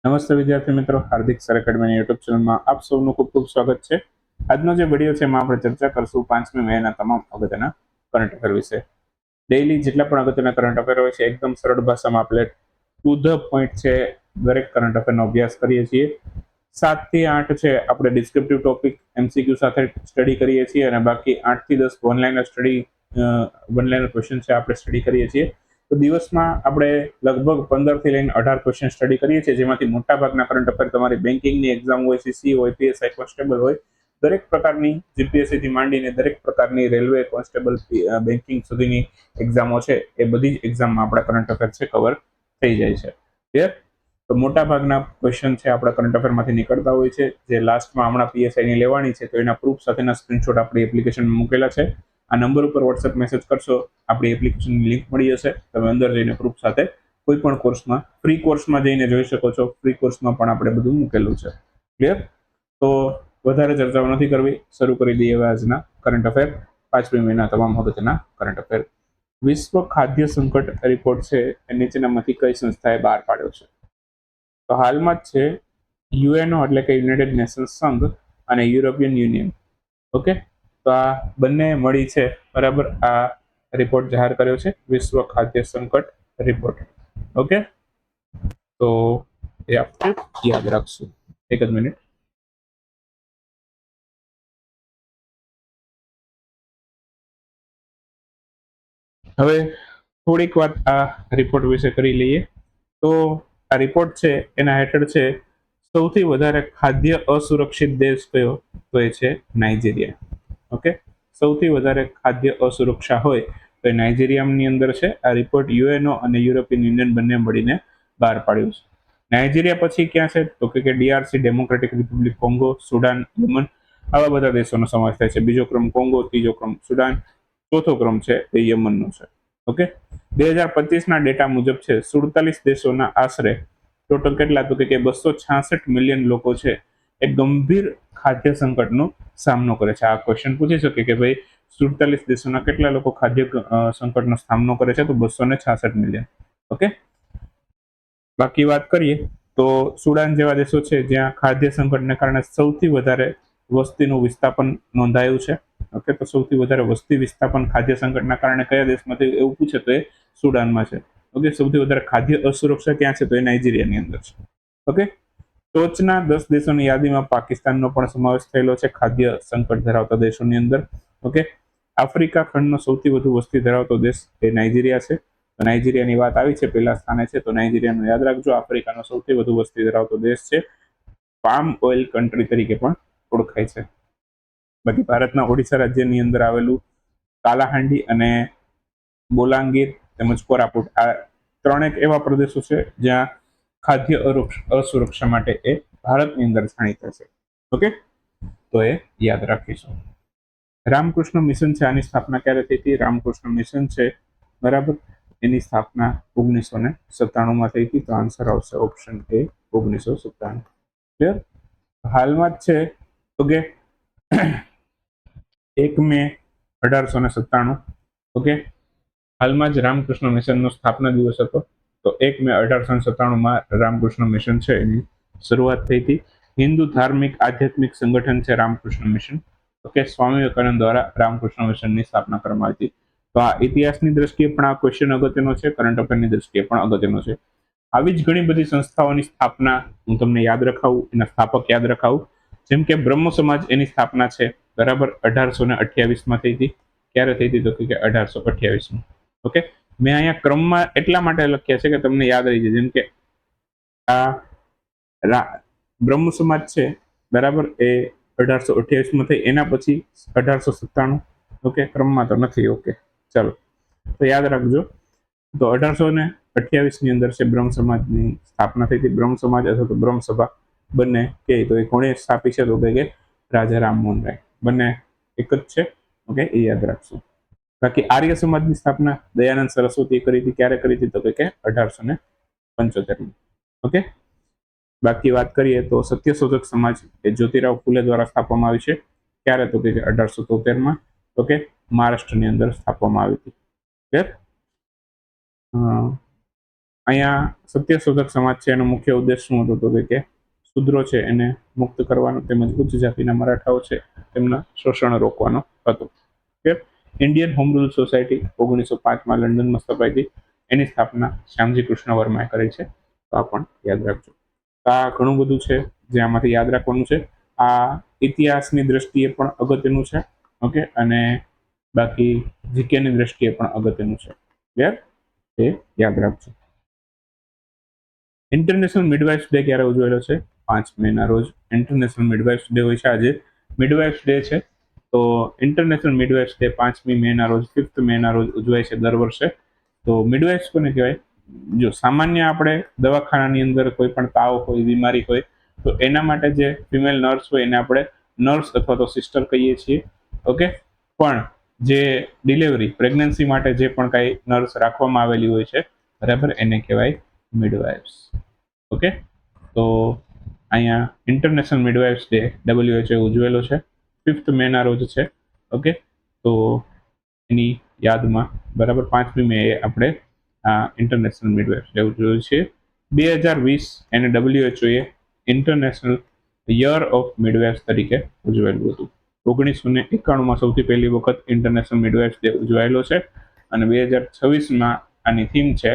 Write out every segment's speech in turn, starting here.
નમસ્તે વિદ્યાર્થી મિત્રો, હાર્દિક સર એકેડમી યુટ્યુબ ચેનલમાં આપ સૌનું ખૂબ ખૂબ સ્વાગત છે. આજનો જે વિડીયો છે એમાં આપણે ચર્ચા કરશું 5મી મેના તમામ અગત્યના કરંટ અફેર વિશે. ડેઈલી જેટલા પણ અગત્યના કરંટ અફેર હોય છે એકદમ સરળ ભાષામાં આપણે ટુ ધ પોઈન્ટ છે દરેક કરંટ અફેરનો અભ્યાસ કરીએ છીએ. 7 થી 8 છે આપણે ડિસ્ક્રિપ્ટિવ ટોપિક એમસીક્યુ સાથે સ્ટડી કરીએ છીએ અને બાકી 8 થી 10 વન લાઇનર ક્વેશ્ચન છે આપણે સ્ટડી કરીએ છીએ. તો દિવસમાં આપણે લગભગ 15 થી લઈને 18 ક્વેશ્ચન સ્ટડી કરીએ છીએ, જેમાંથી મોટાભાગના કરંટ અફેર તમારી બેન્કિંગની એક્ઝામ હોય, સીસી હોય, પીએસઆઈ કોન્સ્ટેબલ હોય, દરેક પ્રકારની જીપીએસસી થી માંડીને દરેક પ્રકારની રેલવે કોન્સ્ટેબલ બેન્કિંગ સુધીની એક્ઝામો છે એ બધી જ એક્ઝામમાં આપણા કરંટ અફેર છે કવર થઈ જાય છે. ક્લિયર? તો મોટાભાગના ક્વેશ્ચન છે આપણા કરંટ અફેરમાંથી નીકળતા હોય છે. જે લાસ્ટમાં હમણાં પીએસઆઈની લેવાની છે તો એના પ્રૂફ સાથેના સ્ક્રીનશોટ આપણી એપ્લિકેશનમાં મૂકેલા છે. આ નંબર ઉપર વોટ્સએપ મેસેજ કરશો, આપણી એપ્લિકેશનની લિંક મળી જશે. તમે અંદર જઈને પ્રૂફ સાથે કોઈ પણ કોર્સમાં ફ્રી કોર્સમાં જઈને જોઈ શકો છો. ફ્રી કોર્સમાં પણ આપણે બધું મૂકેલું છે. ક્લિયર? તો વધારે ચર્ચાઓ નથી કરવી, શરૂ કરી દઈએ હવે આજના કરંટ અફેર. 5મી મહિના તમામ અગત્યના કરંટ અફેર. વિશ્વ ખાદ્ય સંકટ રિપોર્ટ છે એ નીચેનામાંથી કઈ સંસ્થાએ બહાર પાડ્યો છે? તો હાલમાં જ છે યુએનઓ એટલે કે યુનાઇટેડ નેશન્સ સંઘ અને યુરોપિયન યુનિયન. ઓકે, તો આ બંને મળી છે બરાબર આ રિપોર્ટ જાહેર કર્યો છે, વિશ્વ ખાદ્ય સંકટ રિપોર્ટ. ઓકે, તો એ આપણે યાદ રાખશું. એક જ મિનિટ. હવે થોડીક વાત આ રિપોર્ટ વિશે કરી લઈએ. તો આ રિપોર્ટ છે એના હેઠળ છે સૌથી વધારે ખાદ્ય અસુરક્ષિત દેશ કયો? તો એ છે નાઇજીરિયા. ઓકે, સૌથી વધારે ખાદ્ય અસુરક્ષા હોય તો એ નાઇજીરિયાની અંદર છે. આ રિપોર્ટ યુએનઓ અને યુરોપિયન યુનિયન બંને મળીને બહાર પાડ્યું છે. નાઇજીરિયા પછી ક્યાં છે? તો કે DRC, Democratic Republic Congo, Sudan, Yemen, આવા બધા દેશોનો સમાવેશ થાય છે. બીજો ક્રમ કોંગો, ત્રીજો ક્રમ સુડાન, ચોથો ક્રમ છે એ યમનનો છે. ઓકે, 2025ના ડેટા મુજબ છે 47 દેશોના આશરે ટોટલ કેટલા? તો કે 266 મિલિયન લોકો છે એ ગંભીર ખાદ્ય સંકટનો સામનો કરે છે. આ ક્વેશ્ચન પૂછી શકે કે ભાઈ 47 દેશોના કેટલા લોકો ખાદ્ય સંકટનો સામનો કરે છે? તો 266 મિલિયન. ઓકે, બાકી વાત કરીએ તો સુડાન જેવા દેશો છે જ્યાં ખાદ્ય સંકટને કારણે સૌથી વધારે વસ્તીનું વિસ્થાપન નોંધાયું છે. ઓકે, તો સૌથી વધારે વસ્તી વિસ્થાપન ખાદ્ય સંકટના કારણે કયા દેશમાંથી એવું પૂછે તો એ સુડાનમાં છે. ઓકે, સૌથી વધારે ખાદ્ય અસુરક્ષા ક્યાં છે? તો એ નાઇજીરિયાની અંદર છે. ઓકે, ટોચના 10 દેશોની યાદીમાં પાકિસ્તાનનો પણ સમાવેશ થયેલો છે ખાદ્ય સંકટ ધરાવતા દેશોની અંદર. ઓકે, આફ્રિકા ખંડનો સૌથી વધુ વસ્તી ધરાવતો દેશ એ નાઇજીરિયા છે. તો નાઇજીરિયાની વાત આવી છે, પહેલા સ્થાને છે, તો નાઇજીરિયાનું યાદ રાખજો. આફ્રિકાનો સૌથી વધુ વસ્તી ધરાવતો દેશ છે. પામ ઓઇલ કન્ટ્રી તરીકે પણ ઓળખાય છે. બાકી ભારતના ઓડિશા રાજ્યની અંદર આવેલું કાલાહાંડી અને બોલાંગીર તેમજ કોરાપુટ આ ત્રણેક એવા પ્રદેશો છે જ્યાં ખાદ્ય અસુરક્ષા માટે એ ભારતની અંદર જાણીતા છે. ઓકે, તો એ યાદ રાખીશું. રામકૃષ્ણ મિશન છે, આની સ્થાપના ક્યારે થઈ હતી? રામકૃષ્ણ મિશન છે બરાબર, એની સ્થાપના 1997માં થઈ હતી. તો આન્સર આવશે ઓપ્શન એ 1997. ક્લિયર? હાલમાં જ છે તો કે 1 મે 1897. ઓકે, હાલમાં જ રામકૃષ્ણ મિશનનો સ્થાપના દિવસ હતો. તો 1 મે 1897માં રામકૃષ્ણ મિશન છે એની શરૂઆત થઈ હતી. હિન્દુ ધાર્મિક આધ્યાત્મિક સંગઠન છે રામકૃષ્ણ મિશન. ઓકે, સ્વામી વિવેકાનંદ દ્વારા રામકૃષ્ણ મિશનની સ્થાપના કરવામાં આવી હતી. તો આ ઇતિહાસની દ્રષ્ટિએ પણ આ ક્વેશ્ચન અગત્યનો છે, કરંટ અફેરની દ્રષ્ટિએ પણ અગત્યનો છે. આવી જ ઘણી બધી સંસ્થાઓની સ્થાપના હું તમને યાદ રખાવું, એના સ્થાપક યાદ રખાવું. જેમ કે બ્રહ્મ સમાજ, એની સ્થાપના છે બરાબર 1828માં થઈ હતી. ક્યારે થઈ હતી? તો કે 1828માં. ઓકે, મેં અહીંયા ક્રમમાં એટલા માટે લખ્યા છે કે તમને યાદ રહી જાય. જેમ કે આ બ્રહ્મ સમાજ છે બરાબર એ 1828માં થઈ, એના પછી 1897. ઓકે, ક્રમમાં તો નથી. ઓકે, ચાલો, તો યાદ રાખજો. તો 1828ની અંદર છે બ્રહ્મ સમાજની સ્થાપના થઈ હતી. બ્રહ્મ સમાજ અથવા તો બ્રહ્મ સભા બંને કે તો એ કોણે સ્થાપી છે? તો કે રાજા રામમોહન રાય. બંને એક જ છે. ઓકે, એ યાદ રાખશું. બાકી આર્ય સમાજની સ્થાપના દયાનંદ સરસ્વતી કરી હતી. ક્યારે કરી હતી? તો કે 1875માં. ઓકે, બાકી વાત કરીએ તો સત્યશોધક સમાજ એ જ્યોતિરાવ ફૂલે દ્વારા સ્થાપવામાં આવી છે. ક્યારે? તો કે 1873માં. ઓકે, મહારાષ્ટ્રની અંદર સ્થાપવામાં આવી હતી. અહીંયા સત્યશોધક સમાજ છે એનો મુખ્ય ઉદ્દેશ શું હતો તો કે શૂદ્રો છે એને મુક્ત કરવાનો તેમજ ઉચ્ચ જાતિના મરાઠાઓ છે તેમના શોષણ રોકવાનો હતો. ઇન્ડિયન હોમ રૂલ સોસાયટી 1905માં લંડનમાં સ્થપાઈ હતી. એની સ્થાપના શ્યામજી કૃષ્ણ વર્માએ કરી છે. તો આ પણ યાદ રાખજો. આ ઘણું બધું છે જે આમાંથી યાદ રાખવાનું છે. આ ઇતિહાસની દ્રષ્ટિએ પણ અગત્યનું છે. ઓકે, અને બાકી જીકેની દ્રષ્ટિએ પણ અગત્યનું છે. ક્લિયર? એ યાદ રાખજો. ઇન્ટરનેશનલ મિડવાઇફ્સ ડે ક્યારે ઉજવેલો છે? 5 મેના રોજ ઇન્ટરનેશનલ મિડવાઇફ્સ ડે હોય છે. આજે મિડવાઇફ્સ ડે છે. તો ઇન્ટરનેશનલ મિડવાઇફ્સ ડે 5મી મેના રોજ 5th મેના રોજ ઉજવાય છે દર વર્ષે. તો મિડવાઇફ્સ કોને કહેવાય? જો સામાન્ય આપણે દવાખાનાની અંદર કોઈ પણ તાવ હોય, બીમારી હોય, તો એના માટે જે ફિમેલ નર્સ હોય એને આપણે નર્સ અથવા તો સિસ્ટર કહીએ છીએ. ઓકે, પણ જે ડિલિવરી પ્રેગ્નન્સી માટે જે પણ કાંઈ નર્સ રાખવામાં આવેલી હોય છે, બરાબર, એને કહેવાય મિડવાઇફ્સ. ઓકે, તો અહીંયા ઇન્ટરનેશનલ મિડવાઇફ્સ ડે WHO ઉજવેલો છે 5th મેના રોજ છે. ઓકે, તો એની યાદમાં બરાબર 5મી મે આપણે આ ઇન્ટરનેશનલ મિડવાઇફ્સ ડે ઉજવ્યો છે. 2020 એને WHO એ ઇન્ટરનેશનલ યર ઓફ મિડવાઇફ્સ તરીકે ઉજવેલું હતું. 1991માં સૌથી પહેલી વખત ઇન્ટરનેશનલ મિડવાઇફ્સ ડે ઉજવાયેલો છે અને 2026માં આની થીમ છે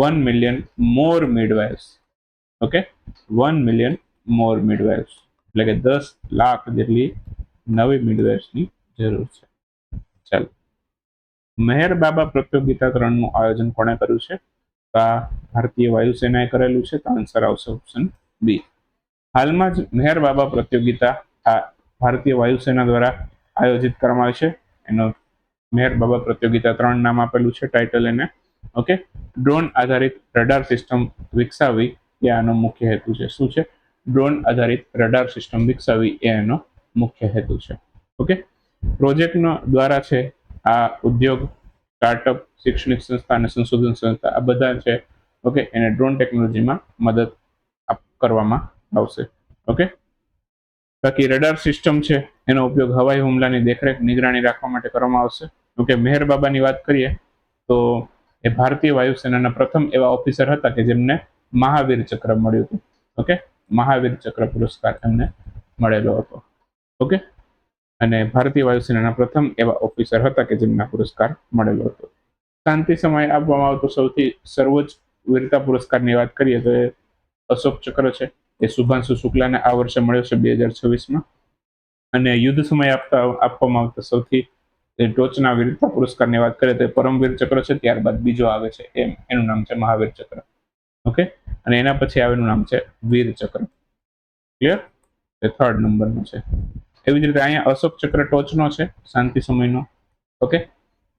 1 મિલિયન મોર મિડવાઇફ્સ. ઓકે, 1 મિલિયન મોર મિડવાઇફ્સ, એટલે કે 10 લાખ જેટલી નવી મિડવાઇફ્સની જરૂર છે. ચાલો, મેહર બાબા પ્રતિયોગિતા 3નું આયોજન કોણે કર્યું છે? આ ભારતીય વાયુસેનાએ કરેલું છે. તો આન્સર આવશે ઓપ્શન બી. હાલમાં જ મેહર બાબા પ્રતિયોગિતા આ ભારતીય વાયુસેના દ્વારા આયોજિત કરવામાં આવે છે. એનો મેહર બાબા પ્રતિયોગિતા 3 નામ આપેલું છે ટાઇટલ એને. ઓકે, ડ્રોન આધારિત રડાર સિસ્ટમ વિકસાવવી એ આનો મુખ્ય હેતુ છે. શું છે? ડ્રોન આધારિત રડાર સિસ્ટમ વિકસાવવી એ એનો મુખ્ય હેતુ છે. ઓકે, પ્રોજેક્ટનો દ્વારા છે આ ઉદ્યોગ, સ્ટાર્ટઅપ, શૈક્ષણિક સંસ્થા અને સંશોધન સંસ્થા આ બધા છે. ઓકે, એને ડ્રોન ટેકનોલોજીમાં મદદ કરવામાં આવશે. ઓકે, બાકી રડાર સિસ્ટમ છે એનો ઉપયોગ હવાઈ હુમલાની દેખરેખ નિગરાણી રાખવા માટે કરવામાં આવશે. ઓકે, મેહર બાબાની વાત કરીએ તો એ ભારતીય વાયુસેનાના પ્રથમ એવા ઓફિસર હતા કે જેમને મહાવીર ચક્ર મળ્યું હતું. ઓકે, મહાવીર ચક્ર પુરસ્કાર એમને મળેલો હતો. ઓકે, અને ભારતીય વાયુસેનાના પ્રથમ એવા ઓફિસર હતા કે જેમને પુરસ્કાર મળેલો હતો. શાંતિ સમયે આપવામાં આવતો સૌથી સર્વોચ્ચ વીરતા પુરસ્કારની વાત કરીએ તો એ અશોક ચક્ર છે. એ શુભાંશુ શુક્લાને આ વર્ષે મળ્યો છે 2026માં. અને યુદ્ધ સમયે આપવામાં આવતા સૌથી ટોચના વીરતા પુરસ્કારની વાત કરીએ તો પરમવીર ચક્ર છે. ત્યારબાદ બીજો આવે છે એનું નામ છે મહાવીર ચક્ર. ઓકે, અને એના પછી આવેલું નામ છે વીર ચક્ર. ક્લિયર? એ 3rd નંબરનો છે. એવી જ રીતે અહીંયા અશોક ચક્ર ટોચનો છે શાંતિ સમયનો. ઓકે,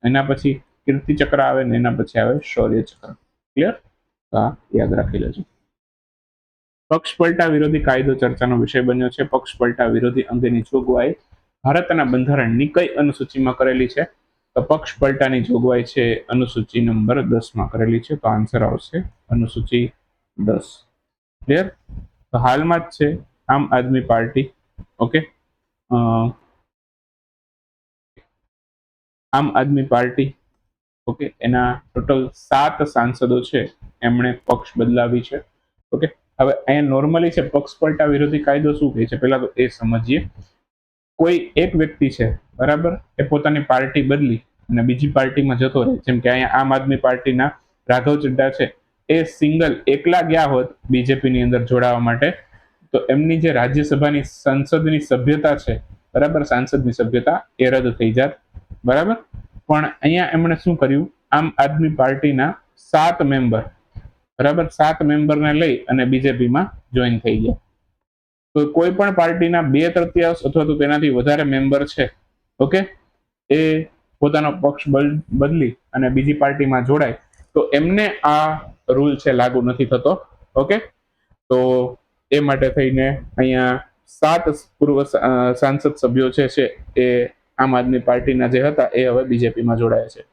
એના પછી કીર્તિ ચક્ર આવે ને એના પછી આવે શૌર્ય ચક્ર. ક્લિયર? હા, યાદ રાખી લેજો. પક્ષ પલટા વિરોધી કાયદો ચર્ચાનો વિષય બન્યો છે. પક્ષ પલટા વિરોધી અંગેની જોગવાઈ ભારતના બંધારણની કઈ અનુસૂચિમાં કરેલી છે? તો પક્ષ પલટાની જોગવાઈ છે અનુસૂચિ નંબર 10માં કરેલી છે. તો આન્સર આવશે અનુસૂચિ 10. ક્લિયર? તો હાલમાં જ છે આમ આદમી પાર્ટી. ઓકે, આમ આદમી પાર્ટી, ઓકે, એના ટોટલ 7 સાંસદો છે એમણે પક્ષ બદલાવી છે. ઓકે, હવે અહીંયા નોર્મલી છે પક્ષ પલટા વિરોધી કાયદો શું કહે છે પહેલા તો એ સમજીએ. કોઈ એક વ્યક્તિ છે, બરાબર, એ પોતાની પાર્ટી બદલી અને બીજી પાર્ટીમાં જતો રહે. જેમ કે અહીંયા આમ આદમી પાર્ટીના રાઘવ ચડ્ડા છે, એ સિંગલ એકલા ગયા હોત બીજેપીની અંદર જોડાવા માટે, તો એમની જે રાજ્યસભાની સંસદની સભ્યતા છે, બરાબર, સાંસદની સભ્યતા એ રદ થઈ જાત. બરાબર, પણ અહીંયા એમણે શું કર્યું? આમ આદમી પાર્ટીના 7 મેમ્બર, બરાબર, 7 મેમ્બરને લઈ અને બીજેપીમાં જોઈન થઈ ગયા. તો કોઈ પણ પાર્ટીના 2/3 અથવા તો તેનાથી વધારે મેમ્બર છે, ઓકે, એ પોતાનો પક્ષ બદલી અને બીજી પાર્ટીમાં જોડાય તો એમને આ રૂલ છે લાગુ નથી થતો. ઓકે, તો એ માટે થઈને અહીંયા 7 પૂર્વ સાંસદ સભ્યો છે એ આમ આદમી પાર્ટીના જે હતા એ હવે બીજેપીમાં જોડાયા છે.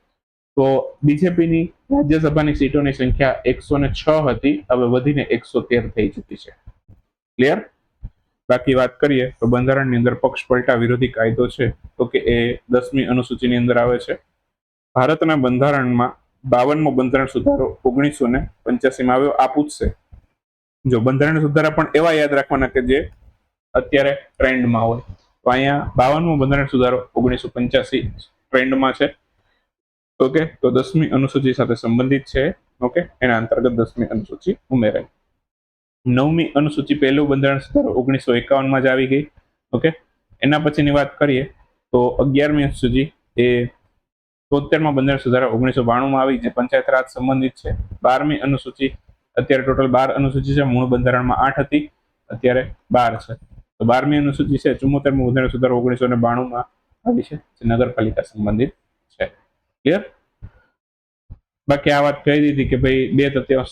તો બીજેપીની રાજ્યસભાની સીટોની સંખ્યા 106 હતી, હવે વધીને 113 થઈ ચૂકી છે. ક્લિયર? બાકી વાત કરીએ તો બંધારણની અંદર પક્ષ પલટા વિરોધી કાયદો છે તો કે એ 10મી અનુસૂચિની અંદર આવે છે. ભારતના બંધારણમાં 52મો બંધારણ સુધારો 1985 માં આવ્યો. આ પૂછશે, જો બંધારણ સુધારા પણ એવા યાદ રાખવાના કે જે અત્યારે ટ્રેન્ડમાં હોય. તો અહીંયા 52મો બંધારણ સુધારો 1985 ટ્રેન્ડમાં છે. ઓકે, તો 10મી અનુસૂચિ સાથે સંબંધિત છે. ઓકે, એના અંતર્ગત 10મી અનુસૂચિ ઉમેરાય. 9મી અનુસૂચિ પહેલું બંધારણ સુધારો 1951માં જ આવી ગઈ. ઓકે, એના પછીની વાત કરીએ તો 11મી અનુસૂચિ એ 73માં બંધારણ સુધારા 1992માં આવી, જે પંચાયત રાજ સંબંધિત છે. 12મી અનુસૂચિ, અત્યારે ટોટલ 12 અનુસૂચિ છે. મૂળ બંધારણમાં 8 હતી, અત્યારે 12 છે. તો 12મી અનુસૂચિ છે 74મો બંધારણ સુધારો 1992માં આવી છે, જે નગરપાલિકા સંબંધિત છે. ક્લિયર? બાકી આ વાત કહી દીધી કે ભાઈ 2/3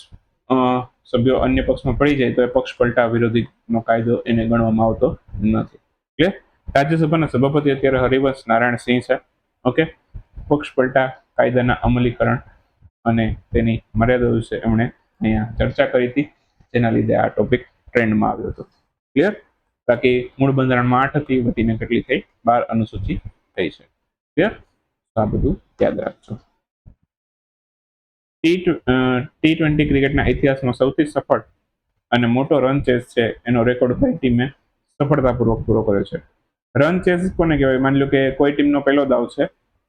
સભ્યો અન્ય પક્ષમાં પડી જાય તો એ પક્ષ પલટા વિરોધીનો કાયદો એને ગણવામાં આવતો નથી. ક્લિયર? રાજ્યસભાના સભાપતિ અત્યારે હરિવંશ નારાયણ સિંહ છે. ઓકે, પક્ષ પલટા કાયદાના અમલીકરણ અને તેની મર્યાદા વિશે એમણે અહીંયા ચર્ચા કરી હતી, જેના લીધે આ ટોપિક ટ્રેન્ડમાં આવ્યો હતો. ક્લિયર? બાકી મૂળ બંધારણમાં 8 હતી, વધીને કેટલી થઈ? 12 અનુસૂચિ થઈ છે. ક્લિયર? આ બધું યાદ રાખજો. ટી20 ક્રિકેટના ઇતિહાસમાં સૌથી સફળ અને મોટો રન ચેઝ છે એનો રેકોર્ડ કઈ ટીમે સફળતાપૂર્વક પૂરો કર્યો છે? રન ચેઝ કોને કહેવાય? માની લો કે કોઈ ટીમનો પહેલો દાવ છે,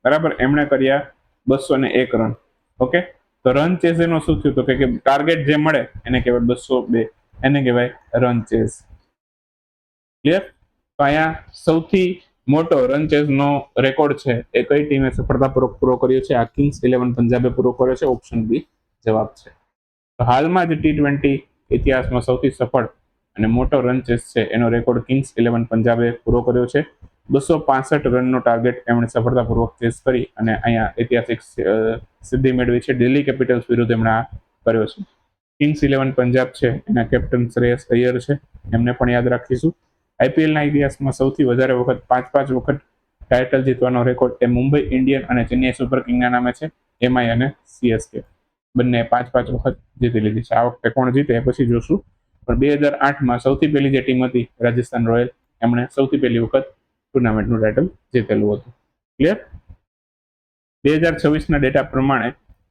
બરાબર, એમણે કર્યા 201 રન. ઓકે, તો રન ચેઝ એનો શું થયું? તો કે ટાર્ગેટ જે મળે એને કહેવાય 202, એને કહેવાય રન ચેઝ. ક્લિયર? તો અહીંયા સૌથી મોટો રન ચેઝનો રેકોર્ડ છે એ કઈ ટીમે સફળતાપૂર્વક પૂરો કર્યો છે? આ કિંગ્સ 11 પંજાબે પૂરો કર્યો છે. ઓપ્શન બી જવાબ છે. તો હાલમાં જ ટી20 ઇતિહાસમાં સૌથી સફળ અને મોટો રન ચેઝ છે એનો રેકોર્ડ કિંગ્સ 11 પંજાબે પૂરો કર્યો છે. 265 રનનો ટાર્ગેટ એમણે સફળતાપૂર્વક ચેઝ કરી અને અહીંયા ઐતિહાસિક સિદ્ધિ મેળવી છે. દિલ્હી કેપિટલ્સ વિરુદ્ધ એમણે આ કર્યો છે. કિંગ્સ 11 પંજાબ છે એના કેપ્ટન શ્રેયસ અય્યર છે, એમને પણ યાદ રાખીશું. આઈપીએલના ઇતિહાસમાં સૌથી વધારે વખત 5 વખત ટાઇટલ જીતવાનો રેકોર્ડ એ મુંબઈ ઇન્ડિયન અને ચેન્નઈ સુપર કિંગના નામે છે. એમઆઈ અને સીએસકે બંને 5 વખત જીતી લીધી છે. આ વખતે કોણ જીતે એ પછી જોશું. પણ 2008માં સૌથી પહેલી જે ટીમ હતી રાજસ્થાન રોયલ, એમણે સૌથી પહેલી વખત ટુર્નામેન્ટનું ટાઇટલ જીતેલું હતું. ક્લિયર? 2026ના ડેટા પ્રમાણે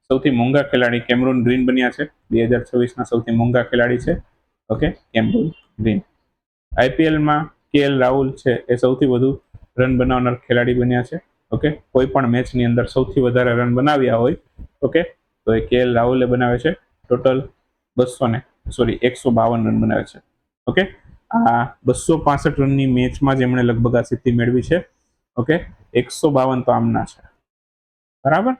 સૌથી મોંઘા ખેલાડી કેમરૂન ગ્રીન બન્યા છે. 2026ના સૌથી મોંઘા ખેલાડી છે, ઓકે, કેમરૂન ગ્રીન. આઈપીએલમાં કેએલ રાહુલ છે એ સૌથી વધુ રન બનાવનાર ખેલાડી બન્યા છે. ઓકે, કોઈ પણ મેચની અંદર સૌથી વધારે રન બનાવ્યા હોય, ઓકે, તો એ કેએલ રાહુલે બનાવે છે. ટોટલ 152 રન બનાવે છે. ઓકે, આ 265 રનની મેચમાં જ એમણે લગભગ આ સિદ્ધિ મેળવી છે. ઓકે, 152 તો આમના છે, બરાબર.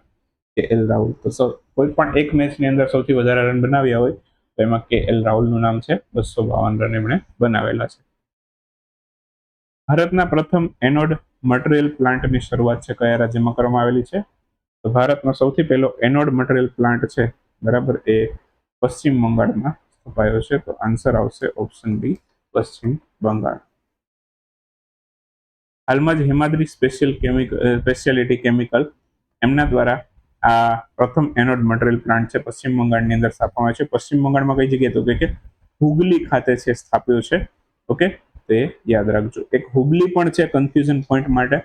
કેએલ રાહુલ તો કોઈ પણ એક મેચની અંદર સૌથી વધારે રન બનાવ્યા હોય તો એમાં કેએલ રાહુલનું નામ છે. 252 રન એમણે બનાવેલા છે. ભારતના પ્રથમ એનોડ મટીરિયલ પ્લાન્ટની શરૂઆત છે કયા રાજ્યમાં કરવામાં આવેલી છે? તો ભારતનો સૌથી પહેલો એનોડ મટીરિયલ પ્લાન્ટ છે, બરાબર, એ પશ્ચિમ બંગાળમાં સ્થપાયો છે. તો આન્સર આવશે ઓપ્શન બી, પશ્ચિમ બંગાળ. હાલમાં જ હિમાદ્રી સ્પેશિયાલિટી કેમિકલ એમના દ્વારા આ પ્રથમ એનોડ મટીરિયલ પ્લાન્ટ છે પશ્ચિમ બંગાળની અંદર સ્થાપવામાં આવ્યો છે. પશ્ચિમ બંગાળમાં કઈ જગ્યાએ? તો કે હુગલી ખાતે છે સ્થાપ્યો છે. ઓકે, તો એ યાદ રાખજો. એક હુબલી પણ છે કન્ફ્યુઝન પોઈન્ટ માટે.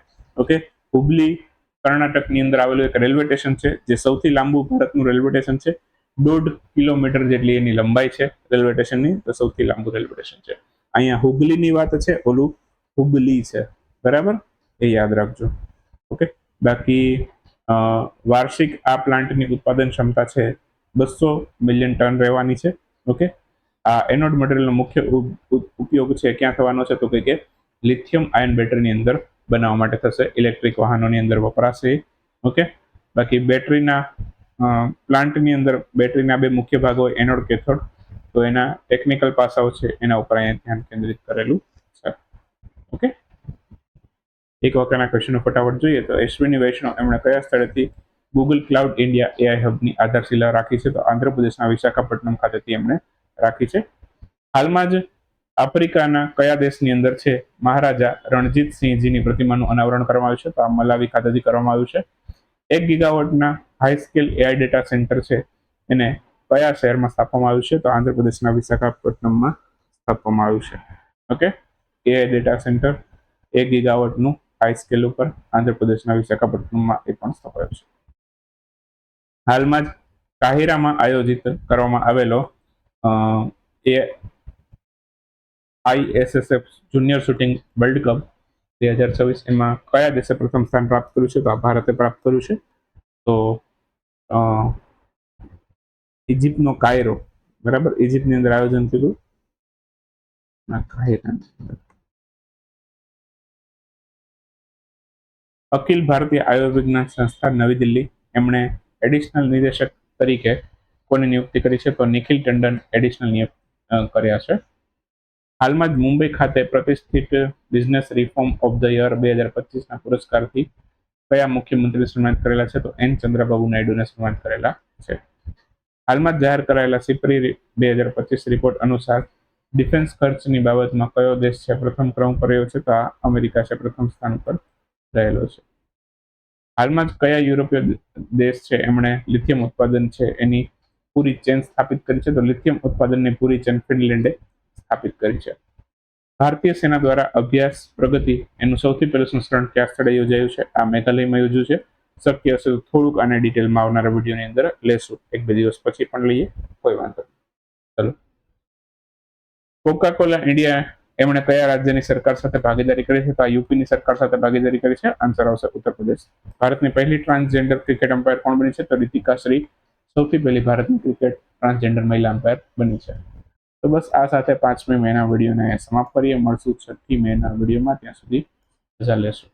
ઓકે, હુબલી કર્ણાટકની અંદર આવેલું એક રેલવે સ્ટેશન છે, જે સૌથી લાંબુ ભારતનું રેલવે સ્ટેશન છે. 1.5 કિલોમીટર જેટલી એની લંબાઈ છે રેલવે સ્ટેશનની, તો સૌથી લાંબુ રેલવે સ્ટેશન છે. અહીંયા હુગલીની વાત છે, ઓલું હુબલી છે, બરાબર, એ યાદ રાખજો. ઓકે, બાકી વાર્ષિક આ પ્લાન્ટની ઉત્પાદન ક્ષમતા છે 200 મિલિયન ટન રહેવાની છે. ઓકે, આ એનોડ મટીરિયલનો મુખ્ય ઉપયોગ છે ક્યાં થવાનો છે? તો કે લિથિયમ આયન બેટરીની અંદર બનાવવા માટે થશે. ઇલેક્ટ્રિક વાહનોની અંદર વપરાશે. ઓકે, બાકી બેટરીના પ્લાન્ટની અંદર બેટરીના બે મુખ્ય ભાગો હોય, એનોડ કેથોડ. તો એના ટેકનિકલ પાસાઓ છે એના ઉપર અહીંયા ધ્યાન કેન્દ્રિત કરેલું છે. ઓકે, એક વાક્યના ક્વેશ્ચનો ફટાફટ જોઈએ તો અશ્વિની વૈષ્ણવ એમણે કયા સ્થળેથી ગૂગલ ક્લાઉડ ઇન્ડિયા એઆઈ હબની આધારશિલા રાખી છે? તો આંધ્રપ્રદેશના વિશાખાપટ્ટનમ ખાતેથી એમણે રાખી છે. હાલમાં જ આફ્રિકાના કયા દેશની અંદર છે મહારાજા રણજીતસિંહજીની પ્રતિમાનું અનાવરણ કરવામાં આવ્યું છે? તો આ મલાવી ખાતેથી કરવામાં આવ્યું છે. 1 ગીગાવોટના high scale AI data center છે એને કયા શહેરમાં સ્થાપવામાં આવ્યું છે? તો આંધ્રપ્રદેશના વિશાખાપટ્ટનમમાં સ્થાપવામાં આવ્યું છે. ઓકે, એઆઈ ડેટા સેન્ટર 1 ગીગાવોટનું હાઈ સ્કેલ ઉપર આંધ્રપ્રદેશના વિશાખાપટ્ટનમમાં એ પણ સ્થપાયું છે. હાલમાં જ કાહિરામાં આયોજિત કરવામાં આવેલો એ ISSF junior shooting world cup 2026 એમાં કયા દેશે પ્રથમ સ્થાન પ્રાપ્ત કર્યું છે? તો આ ભારતે પ્રાપ્ત કર્યું છે. તો ઇજિપ્તનો કાયરો, બરાબર, ઇજિપ્તની અંદર આયોજન થયું કાયરા. અખિલ ભારતીય આયુર્વિજ્ઞાન સંસ્થા નવી દિલ્હી, એમણે એડિશનલ નિદેશક તરીકે કોની નિયુક્તિ કરી છે? તો નિખિલ ટંડન એડિશનલ નિયુક્ત કર્યા છે. હાલમાં જ મુંબઈ ખાતે પ્રતિષ્ઠિત business reform of the year 2025ના પુરસ્કારથી કયા મુખ્યમંત્રી સન્માનિત કરેલા છે? તો એન ચંદ્રબાબુ નાયડુને સન્માનિત કરેલા છે. હાલમાં જ જાહેર કરાયેલા સિપરી 2025 રિપોર્ટ અનુસાર ડિફેન્સ ખર્ચની બાબતમાં કયો દેશ છે પ્રથમ ક્રમ પર રહ્યો છે? તો આ અમેરિકા છે, પ્રથમ સ્થાન પર રહેલો છે. હાલમાં જ કયા યુરોપીય દેશ છે એમણે લિથિયમ ઉત્પાદન છે એની પૂરી ચેન સ્થાપિત કરી છે? તો લિથિયમ ઉત્પાદનની પૂરી ચેન ફિનલેન્ડે સ્થાપિત કરી છે. ભારતીય સેના દ્વારા અભ્યાસ પ્રગતિ એનું સૌથી પહેલું સંસ્કરણ કયા સ્થળે યોજાયું છે? આ મેઘાલયમાં યોજ્યું છે. શક્ય હશે તો થોડુંક આને ડિટેલમાં આવનારા વિડીયોની અંદર લેશું, 1-2 દિવસ પછી પણ લઈએ, કોઈ વાંધો નહીં. ચલો. કોકા-કોલા ઇન્ડિયા એમણે કયા રાજ્યની સરકાર સાથે ભાગીદારી કરી છે? તો આ યુપીની સરકાર સાથે ભાગીદારી કરી છે. આન્સર આવશે ઉત્તર પ્રદેશ. ભારતની પહેલી ટ્રાન્સજેન્ડર ક્રિકેટ એમ્પાયર કોણ બની છે? તો રીતિકા શ્રી સૌથી પહેલી ભારતની ક્રિકેટ ટ્રાન્સજેન્ડર મહિલા એમ્પાયર બની છે. તો બસ આ સાથે 5મી મેના વિડીયોને સમાપ્ત કરીએ. મળશું 6ઠ્ઠી મેના વિડીયોમાં. ત્યાં સુધી રજા લેશું.